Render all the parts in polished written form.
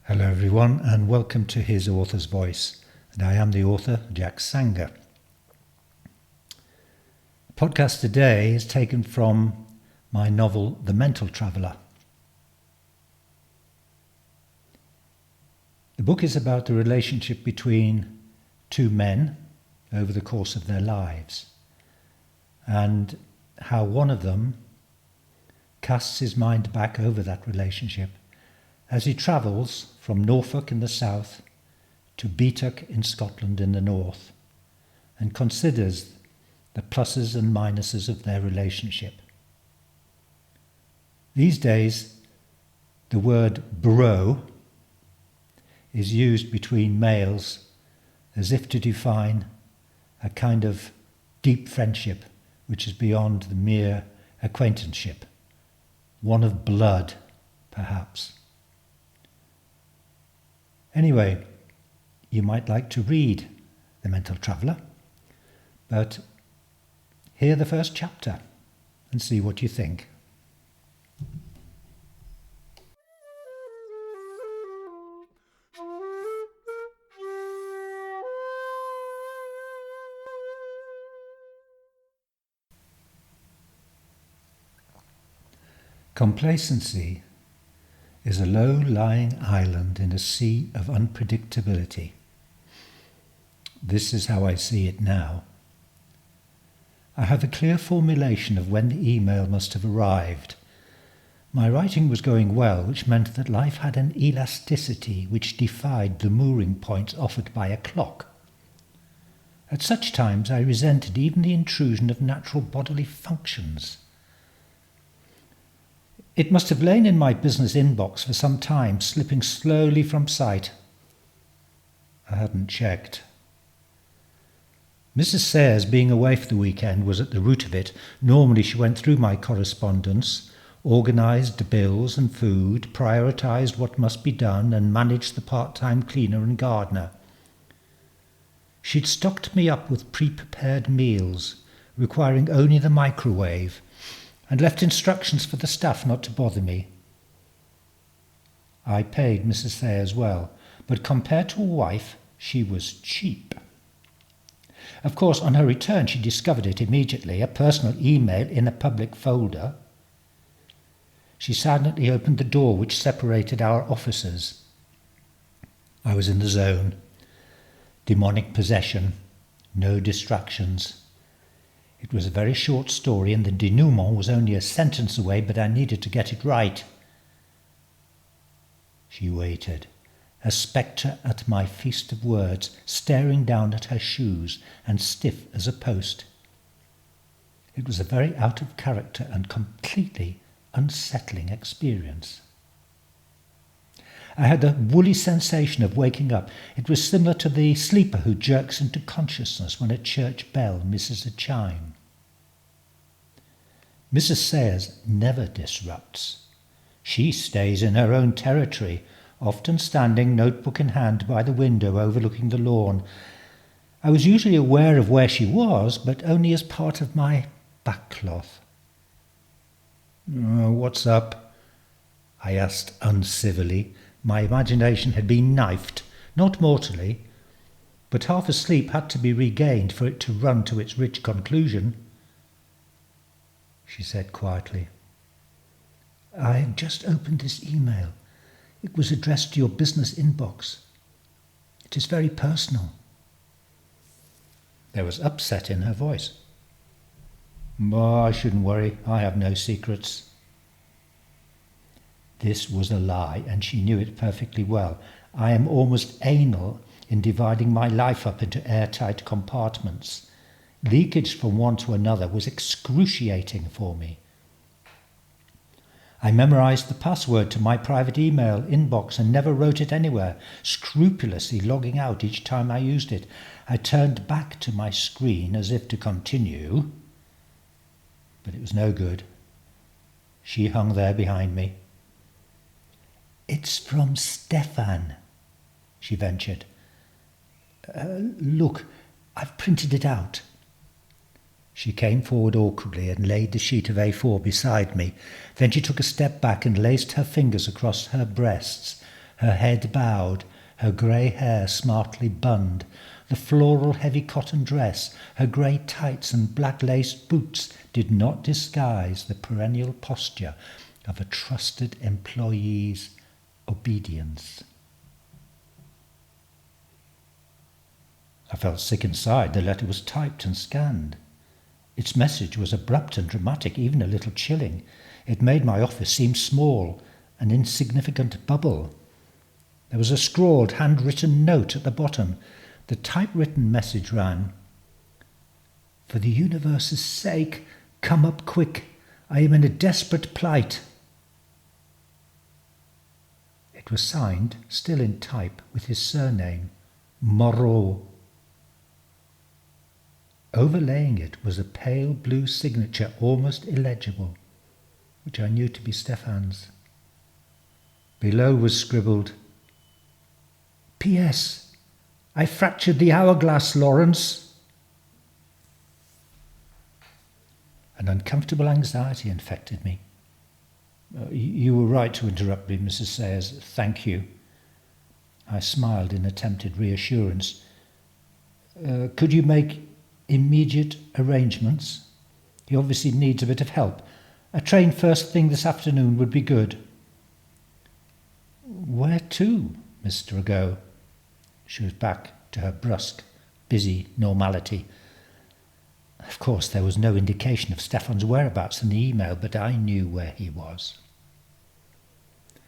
Hello everyone and welcome to His Author's Voice, and I am the author, Jack Sanger. The podcast today is taken from my novel The Mental Traveller. The book is about the relationship between two men over the course of their lives, and how one of them casts his mind back over that relationship as he travels from Norfolk in the south to Beatock in Scotland in the north, and considers the pluses and minuses of their relationship. These days, the word bro is used between males as if to define a kind of deep friendship which is beyond the mere acquaintanceship, one of blood, perhaps. Anyway, you might like to read The Mental Traveller, but hear the first chapter and see what you think. Complacency is a low-lying island in a sea of unpredictability. This is how I see it now. I have a clear formulation of when the email must have arrived. My writing was going well, which meant that life had an elasticity which defied the mooring points offered by a clock. At such times I resented even the intrusion of natural bodily functions. It must have lain in my business inbox for some time, slipping slowly from sight. I hadn't checked. Mrs. Sayers being away for the weekend was at the root of it. Normally she went through my correspondence, organised bills and food, prioritised what must be done, and managed the part-time cleaner and gardener. She'd stocked me up with pre-prepared meals, requiring only the microwave, and left instructions for the staff not to bother me. I paid Mrs. Sayers well, but compared to a wife, she was cheap. Of course, on her return, she discovered it immediately, a personal email in a public folder. She silently opened the door which separated our offices. I was in the zone. Demonic possession, no distractions. It was a very short story and the denouement was only a sentence away, but I needed to get it right. She waited, a spectre at my feast of words, staring down at her shoes and stiff as a post. It was a very out of character and completely unsettling experience. I had a woolly sensation of waking up. It was similar to the sleeper who jerks into consciousness when a church bell misses a chime. Mrs. Sayers never disrupts. She stays in her own territory, often standing, notebook in hand, by the window overlooking the lawn. I was usually aware of where she was, but only as part of my backcloth. "What's up?" I asked uncivilly. My imagination had been knifed, not mortally, but half asleep had to be regained for it to run to its rich conclusion. She said quietly, "I have just opened this email. It was addressed to your business inbox. It is very personal." There was upset in her voice. "Oh, I shouldn't worry. I have no secrets." This was a lie, and she knew it perfectly well. I am almost anal in dividing my life up into airtight compartments. Leakage from one to another was excruciating for me. I memorised the password to my private email inbox and never wrote it anywhere, scrupulously logging out each time I used it. I turned back to my screen as if to continue, but it was no good. She hung there behind me. "It's from Stefan," she ventured. Look, I've printed it out." She came forward awkwardly and laid the sheet of A4 beside me. Then she took a step back and laced her fingers across her breasts, her head bowed, her grey hair smartly bunned, the floral heavy cotton dress, her grey tights and black laced boots did not disguise the perennial posture of a trusted employee's obedience. I felt sick inside. The letter was typed and scanned. Its message was abrupt and dramatic, even a little chilling. It made my office seem small, an insignificant bubble. There was a scrawled, handwritten note at the bottom. The typewritten message ran, "For the universe's sake, come up quick. I am in a desperate plight." It was signed, still in type, with his surname, Moreau. Overlaying it was a pale blue signature, almost illegible, which I knew to be Stefan's. Below was scribbled, "P.S. I fractured the hourglass, Lawrence." An uncomfortable anxiety infected me. You were right to interrupt me, Mrs. Sayers. Thank you." I smiled in attempted reassurance. Could you make immediate arrangements? He obviously needs a bit of help. A train first thing this afternoon would be good." "Where to, Miss Drago?" She was back to her brusque, busy normality. Of course, there was no indication of Stefan's whereabouts in the email, but I knew where he was.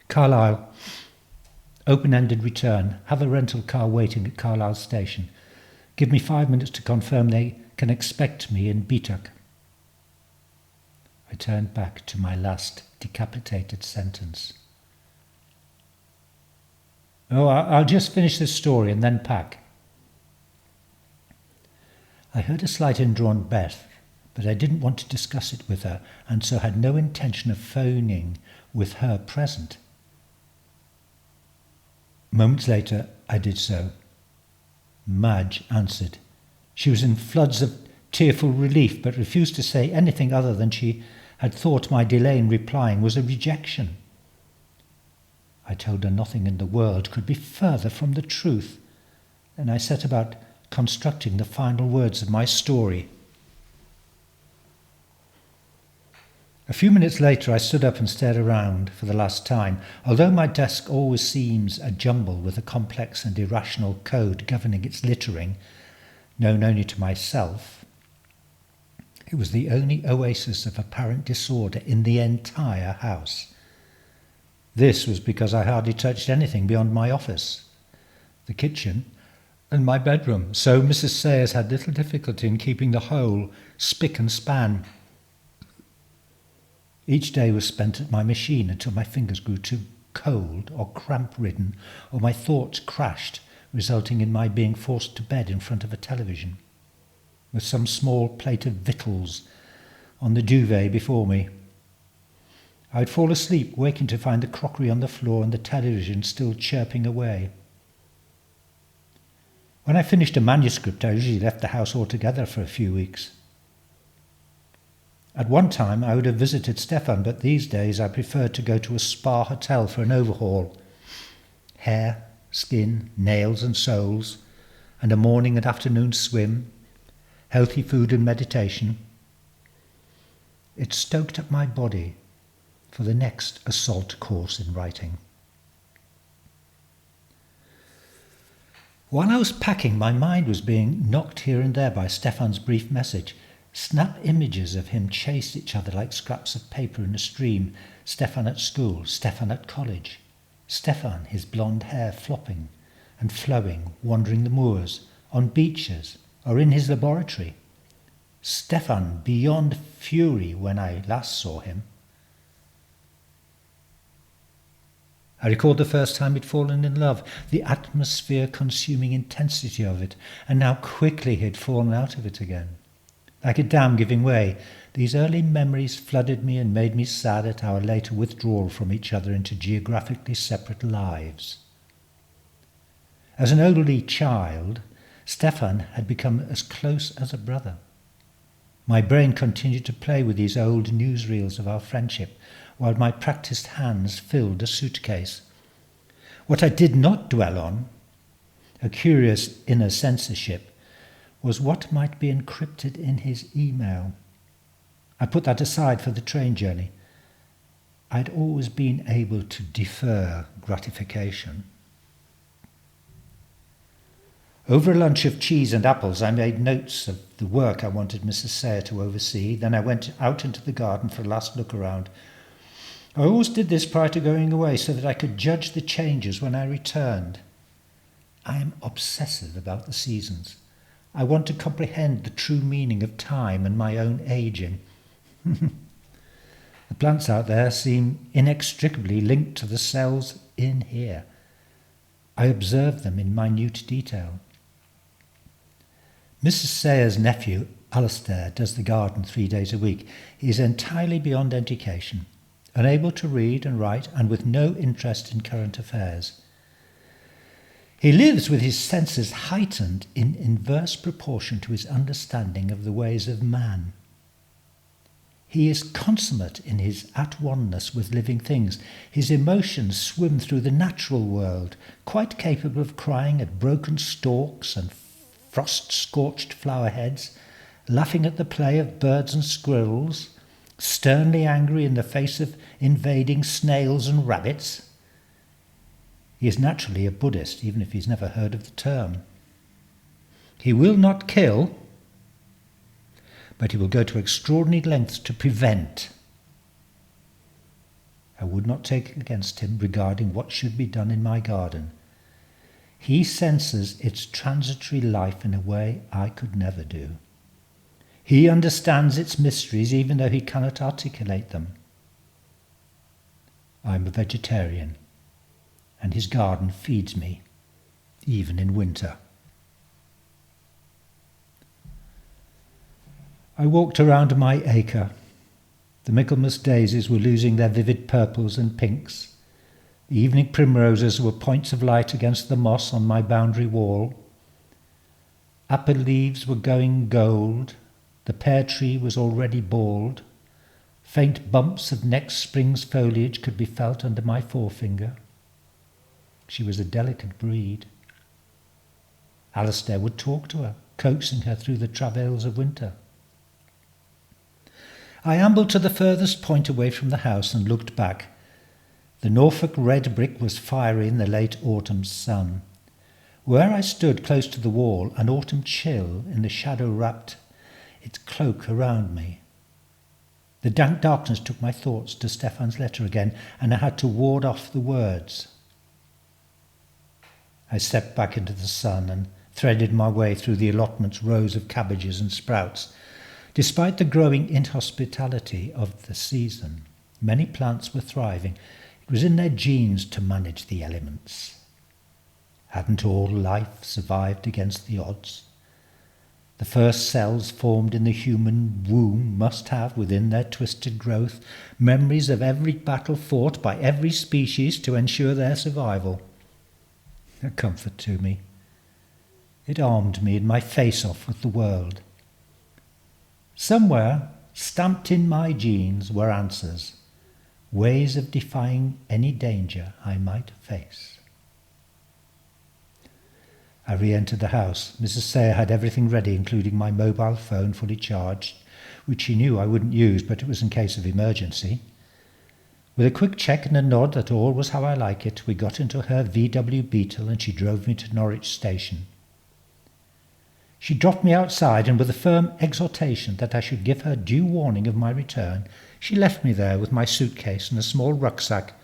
"Carlisle. Open-ended return. Have a rental car waiting at Carlisle station. Give me 5 minutes to confirm they can expect me in Beatuck." I turned back to my last decapitated sentence. I'll just finish this story and then pack." I heard a slight indrawn breath, but I didn't want to discuss it with her, and so had no intention of phoning with her present. Moments later, I did so. Madge answered. She was in floods of tearful relief, but refused to say anything other than she had thought my delay in replying was a rejection. I told her nothing in the world could be further from the truth. Then I set about constructing the final words of my story. A few minutes later I stood up and stared around for the last time. Although my desk always seems a jumble with a complex and irrational code governing its littering, known only to myself, it was the only oasis of apparent disorder in the entire house. This was because I hardly touched anything beyond my office, the kitchen, and my bedroom, so Mrs. Sayers had little difficulty in keeping the whole spick and span. Each day was spent at my machine until my fingers grew too cold or cramp-ridden, or my thoughts crashed, resulting in my being forced to bed in front of a television, with some small plate of victuals on the duvet before me. I'd fall asleep, waking to find the crockery on the floor and the television still chirping away. When I finished a manuscript, I usually left the house altogether for a few weeks. At one time, I would have visited Stefan, but these days I preferred to go to a spa hotel for an overhaul. Hair, skin, nails and soles, and a morning and afternoon swim, healthy food and meditation. It stoked up my body for the next assault course in writing. While I was packing, my mind was being knocked here and there by Stefan's brief message. Snap images of him chased each other like scraps of paper in a stream. Stefan at school, Stefan at college. Stefan, his blonde hair flopping and flowing, wandering the moors, on beaches, or in his laboratory. Stefan beyond fury when I last saw him. I recalled the first time he'd fallen in love, the atmosphere-consuming intensity of it, and how quickly he'd fallen out of it again. Like a dam giving way, these early memories flooded me and made me sad at our later withdrawal from each other into geographically separate lives. As an only child, Stefan had become as close as a brother. My brain continued to play with these old newsreels of our friendship, while my practiced hands filled a suitcase. What I did not dwell on, a curious inner censorship, was what might be encrypted in his email. I put that aside for the train journey. I'd always been able to defer gratification. Over a lunch of cheese and apples, I made notes of the work I wanted Mrs. Sayer to oversee. Then I went out into the garden for a last look around. I always did this prior to going away so that I could judge the changes when I returned. I am obsessive about the seasons. I want to comprehend the true meaning of time and my own aging. The plants out there seem inextricably linked to the cells in here. I observe them in minute detail. Mrs. Sayer's nephew, Alistair, does the garden 3 days a week. He is entirely beyond education, unable to read and write, and with no interest in current affairs. He lives with his senses heightened in inverse proportion to his understanding of the ways of man. He is consummate in his at-oneness with living things. His emotions swim through the natural world, quite capable of crying at broken stalks and frost-scorched flower heads, laughing at the play of birds and squirrels, sternly angry in the face of invading snails and rabbits. He is naturally a Buddhist, even if he's never heard of the term. He will not kill, but he will go to extraordinary lengths to prevent. I would not take against him regarding what should be done in my garden. He senses its transitory life in a way I could never do. He understands its mysteries even though he cannot articulate them. I am a vegetarian, and his garden feeds me, even in winter. I walked around my acre. The Michaelmas daisies were losing their vivid purples and pinks. The evening primroses were points of light against the moss on my boundary wall. Apple leaves were going gold. The pear tree was already bald. Faint bumps of next spring's foliage could be felt under my forefinger. She was a delicate breed. Alistair would talk to her, coaxing her through the travails of winter. I ambled to the furthest point away from the house and looked back. The Norfolk red brick was fiery in the late autumn sun. Where I stood close to the wall, an autumn chill in the shadow wrapped its cloak around me. The dank darkness took my thoughts to Stefan's letter again, and I had to ward off the words. I stepped back into the sun and threaded my way through the allotment's rows of cabbages and sprouts. Despite the growing inhospitality of the season, many plants were thriving. It was in their genes to manage the elements. Hadn't all life survived against the odds? The first cells formed in the human womb must have, within their twisted growth, memories of every battle fought by every species to ensure their survival. A comfort to me. It armed me in my face-off with the world. Somewhere, stamped in my genes, were answers, ways of defying any danger I might face. I re-entered the house. Mrs. Sayer had everything ready, including my mobile phone fully charged, which she knew I wouldn't use, but it was in case of emergency. With a quick check and a nod that all was how I like it, we got into her VW Beetle and she drove me to Norwich Station. She dropped me outside, and with a firm exhortation that I should give her due warning of my return, she left me there with my suitcase and a small rucksack,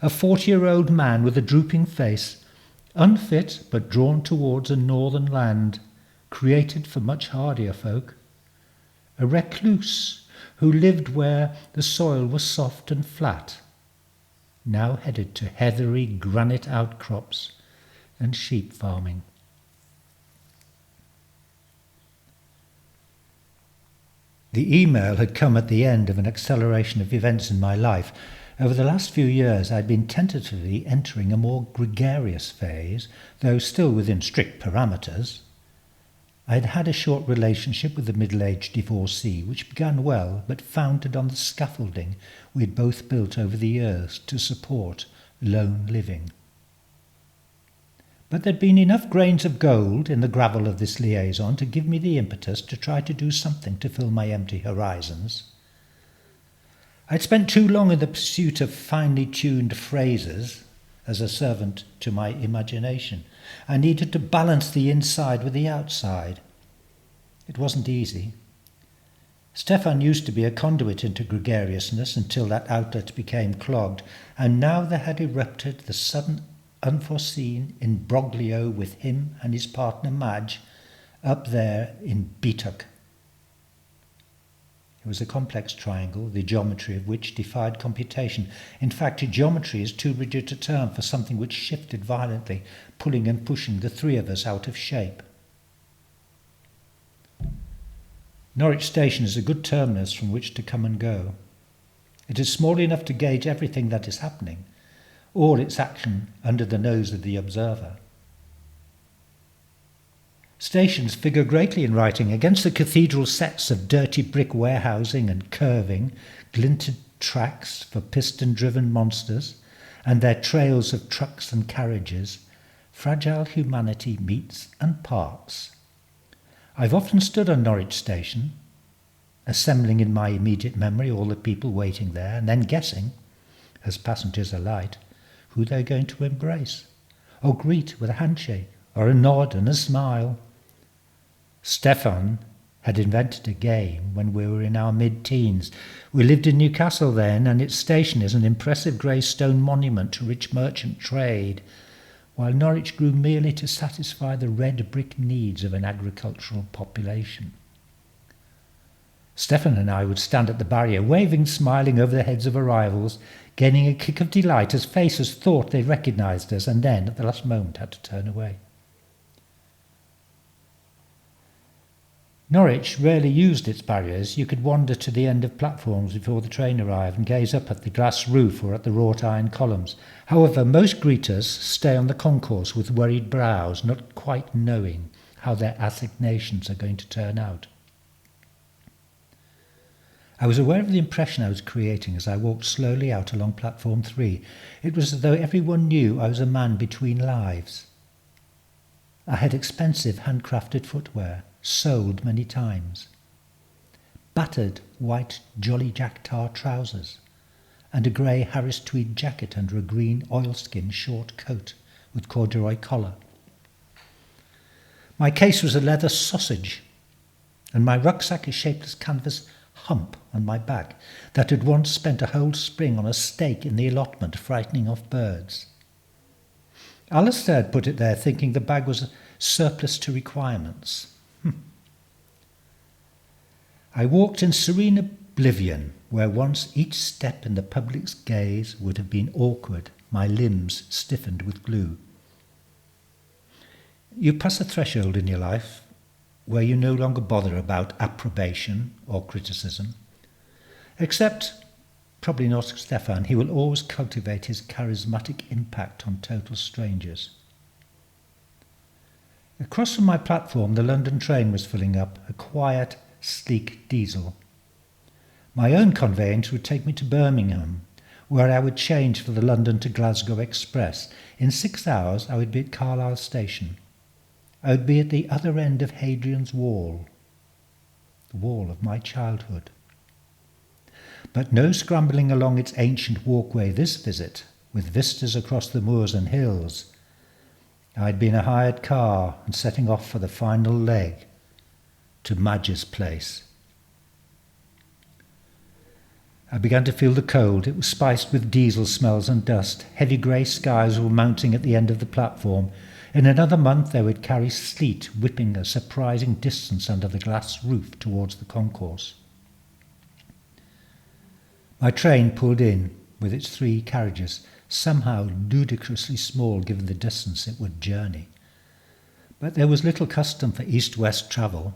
a 40-year-old man with a drooping face, unfit but drawn towards a northern land, created for much hardier folk, a recluse who lived where the soil was soft and flat, now headed to heathery granite outcrops and sheep farming. The email had come at the end of an acceleration of events in my life. Over the last few years, I'd been tentatively entering a more gregarious phase, though still within strict parameters. I'd had a short relationship with a middle-aged divorcee, which began well, but founded on the scaffolding we'd both built over the years to support lone living. But there'd been enough grains of gold in the gravel of this liaison to give me the impetus to try to do something to fill my empty horizons. I'd spent too long in the pursuit of finely tuned phrases as a servant to my imagination. I needed to balance the inside with the outside. It wasn't easy. Stefan used to be a conduit into gregariousness until that outlet became clogged, and now there had erupted the sudden unforeseen imbroglio with him and his partner Madge up there in Beatuk. It was a complex triangle, the geometry of which defied computation. In fact, geometry is too rigid a term for something which shifted violently, pulling and pushing the three of us out of shape. Norwich Station is a good terminus from which to come and go. It is small enough to gauge everything that is happening, all its action under the nose of the observer. Stations figure greatly in writing against the cathedral sets of dirty brick warehousing and curving, glinted tracks for piston-driven monsters, and their trails of trucks and carriages. Fragile humanity meets and parts. I've often stood on Norwich Station, assembling in my immediate memory all the people waiting there, and then guessing, as passengers alight, who they're going to embrace, or greet with a handshake, or a nod and a smile. Stefan had invented a game when we were in our mid-teens. We lived in Newcastle then, and its station is an impressive grey stone monument to rich merchant trade, while Norwich grew merely to satisfy the red brick needs of an agricultural population. Stefan and I would stand at the barrier, waving, smiling over the heads of arrivals, gaining a kick of delight as faces thought they recognised us, and then, at the last moment, had to turn away. Norwich rarely used its barriers. You could wander to the end of platforms before the train arrived and gaze up at the glass roof or at the wrought iron columns. However, most greeters stay on the concourse with worried brows, not quite knowing how their assignations are going to turn out. I was aware of the impression I was creating as I walked slowly out along platform 3. It was as though everyone knew I was a man between lives. I had expensive handcrafted footwear, sold many times, battered white Jolly Jack Tar trousers, and a grey Harris tweed jacket under a green oilskin short coat with corduroy collar. My case was a leather sausage, and my rucksack a shapeless canvas hump on my back that had once spent a whole spring on a stake in the allotment frightening off birds. Alistair had put it there thinking the bag was a surplus to requirements. I walked in serene oblivion, where once each step in the public's gaze would have been awkward, my limbs stiffened with glue. You pass a threshold in your life where you no longer bother about approbation or criticism. Except, probably not Stefan, he will always cultivate his charismatic impact on total strangers. Across from my platform, the London train was filling up, a quiet, sleek diesel. My own conveyance would take me to Birmingham, where I would change for the London to Glasgow Express. In 6 hours I would be at Carlisle Station. I would be at the other end of Hadrian's Wall, the wall of my childhood. But no scrambling along its ancient walkway this visit, with vistas across the moors and hills. I'd be in a hired car and setting off for the final leg, to Madge's place. I began to feel the cold. It was spiced with diesel smells and dust. Heavy grey skies were mounting at the end of the platform. In another month they would carry sleet, whipping a surprising distance under the glass roof towards the concourse. My train pulled in with its 3 carriages, somehow ludicrously small given the distance it would journey. But there was little custom for east-west travel.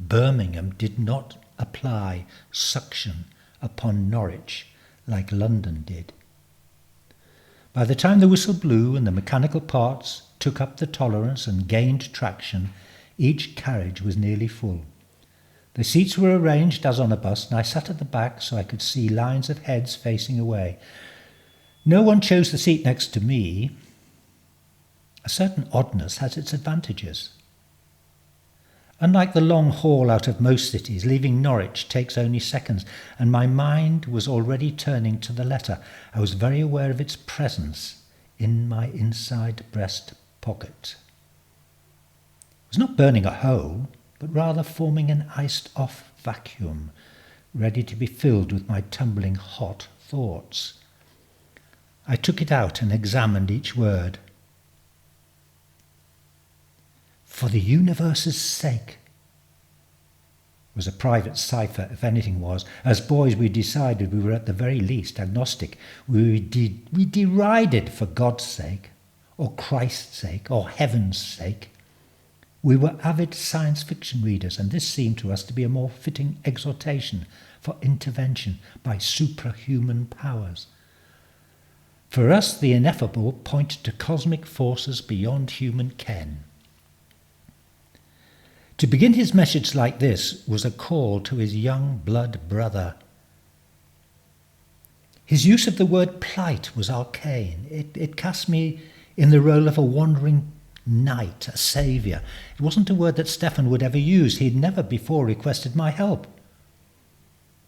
Birmingham did not apply suction upon Norwich like London did. By the time the whistle blew and the mechanical parts took up the tolerance and gained traction, each carriage was nearly full. The seats were arranged as on a bus, and I sat at the back so I could see lines of heads facing away. No one chose the seat next to me. A certain oddness has its advantages. Unlike the long haul out of most cities, leaving Norwich takes only seconds, and my mind was already turning to the letter. I was very aware of its presence in my inside breast pocket. It was not burning a hole, but rather forming an iced-off vacuum, ready to be filled with my tumbling hot thoughts. I took it out and examined each word. For the universe's sake was a private cipher, if anything was. As boys, we decided we were at the very least agnostic. We derided for God's sake, or Christ's sake, or heaven's sake. We were avid science fiction readers, and this seemed to us to be a more fitting exhortation for intervention by suprahuman powers. For us, the ineffable pointed to cosmic forces beyond human ken. To begin his message like this was a call to his young blood brother. His use of the word plight was arcane. It cast me in the role of a wandering knight, a saviour. It wasn't a word that Stefan would ever use. He'd never before requested my help.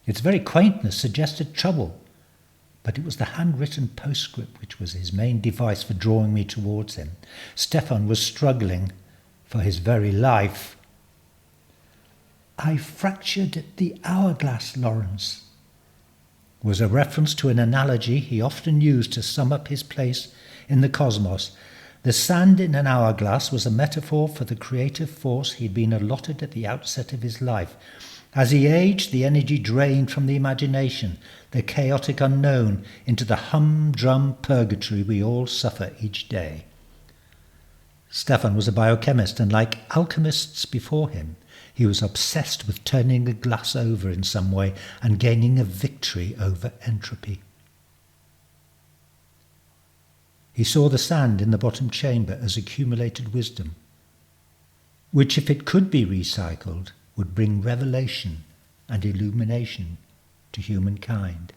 Its very quaintness suggested trouble, but it was the handwritten postscript which was his main device for drawing me towards him. Stefan was struggling for his very life. I fractured the hourglass, Lawrence, was a reference to an analogy he often used to sum up his place in the cosmos. The sand in an hourglass was a metaphor for the creative force he'd been allotted at the outset of his life. As he aged, the energy drained from the imagination, the chaotic unknown, into the humdrum purgatory we all suffer each day. Stefan was a biochemist, and like alchemists before him, he was obsessed with turning the glass over in some way and gaining a victory over entropy. He saw the sand in the bottom chamber as accumulated wisdom, which, if it could be recycled, would bring revelation and illumination to humankind.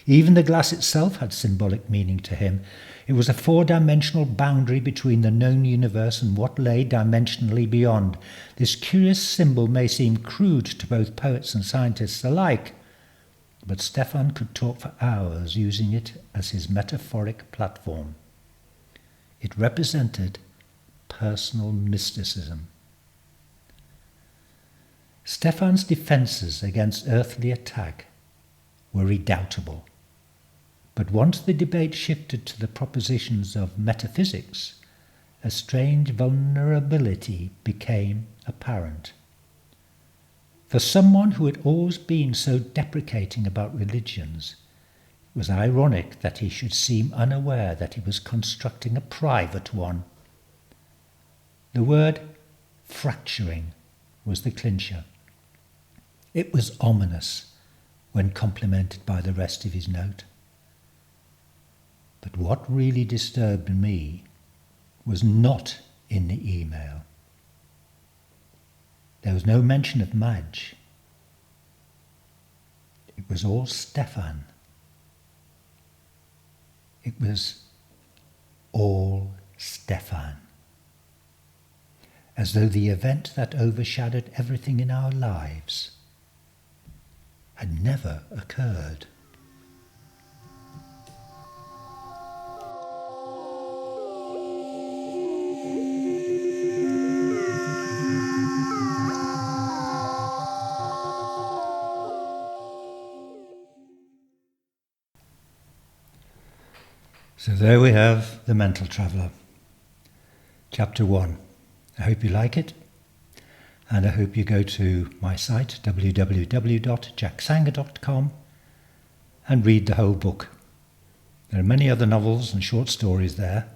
Even the glass itself had symbolic meaning to him. It was a four-dimensional boundary between the known universe and what lay dimensionally beyond. This curious symbol may seem crude to both poets and scientists alike, but Stefan could talk for hours using it as his metaphoric platform. It represented personal mysticism. Stefan's defences against earthly attack were redoubtable. But once the debate shifted to the propositions of metaphysics, a strange vulnerability became apparent. For someone who had always been so deprecating about religions, it was ironic that he should seem unaware that he was constructing a private one. The word fracturing was the clincher. It was ominous when complemented by the rest of his note. But what really disturbed me was not in the email. There was no mention of Madge. It was all Stefan. It was all Stefan. As though the event that overshadowed everything in our lives had never occurred. So there we have The Mental Traveller, Chapter 1. I hope you like it, and I hope you go to my site, www.jacksanger.com, and read the whole book. There are many other novels and short stories there.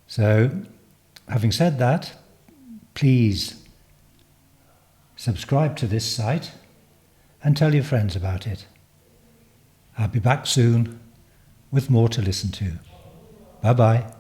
So, having said that, please subscribe to this site and tell your friends about it. I'll be back soon with more to listen to. Bye-bye.